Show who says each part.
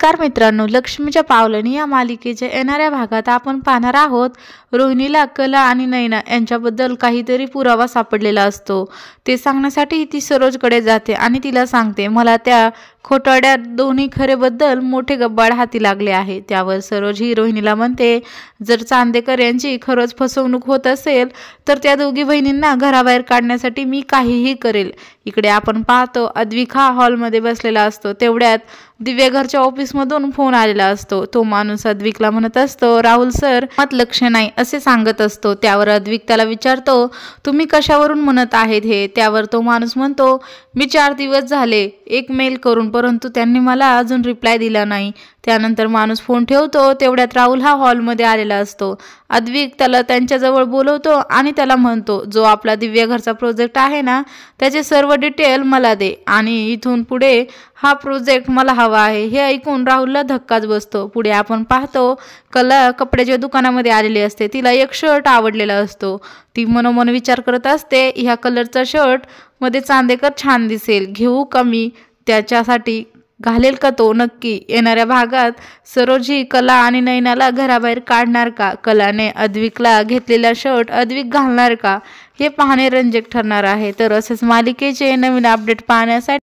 Speaker 1: नमस्कार मित्रांनो, लक्ष्मीच्या पावलांनी या मालिकेच्या येणाऱ्या भागात आपण पाहणार आहोत रोहिणीला कला आणि नैना यांच्याबद्दल काहीतरी पुरावा सापडलेला असतो। ते सांगण्यासाठी ती सरोजकडे जाते आणि तिला सांगते, मला त्या खोटारड्या दोन्ही खरेबद्दल मोठे गब्बाड हाती लागले आहे। त्यावर सरोज ही रोहिणीला म्हणते, जर चांदेकर यांची खरंच फसवणूक होत असेल तर त्या दोघी बहिणींना घराबाहेर काढण्यासाठी मी काहीही करेल। इकडे आपण पाहतो अद्विक हा हॉलमध्ये बसलेला असतो। तेवढ्यात दिव्या घरच्या ऑफिसमधून फोन आलेला असतो। तो माणूस अद्विकला म्हणत असतो, राहुल सर मत लक्ष नाही असे सांगत असतो। त्यावर अद्विक त्याला विचारतो, तुम्ही कशावरून म्हणत आहेत हे? त्यावर तो माणूस म्हणतो, मी 4 दिवस झाले एक मेल करून, परंतु त्यांनी मला अजून रिप्लाय दिला नाही। त्यानंतर माणूस फोन ठेवतो। तेवढ्यात राहुल हा हॉलमध्ये आलेला असतो। अद्विक त्याला त्यांच्याजवळ बोलवतो आणि त्याला म्हणतो, जो आपला दिव्या घरचा प्रोजेक्ट आहे ना, त्याचे सर्व डिटेल मला दे आणि इथून पुढे हा प्रोजेक्ट मला हवा आहे। हे ऐकून राहुलला धक्काच बसतो। पुढे आपण पाहतो कला कपड्याच्या दुकानामध्ये आलेली असते। तिला एक शर्ट आवडलेला असतो। ती मनोमन विचार करत असते, ह्या कलरचा शर्ट मध्ये चांदेकर छान दिसेल, घेऊ का मी? त्याच्यासाठी घालेल का तो? नक्की येणाऱ्या भागात सरोजी कला आणि नैनाला घराबाहेर काढणार का? कलाने अद्विकला घेतलेला शर्ट अद्विक घालणार का? हे पाहणे रंजक ठरणार आहे। तर असेच मालिकेचे नवीन अपडेट पाहण्यासाठी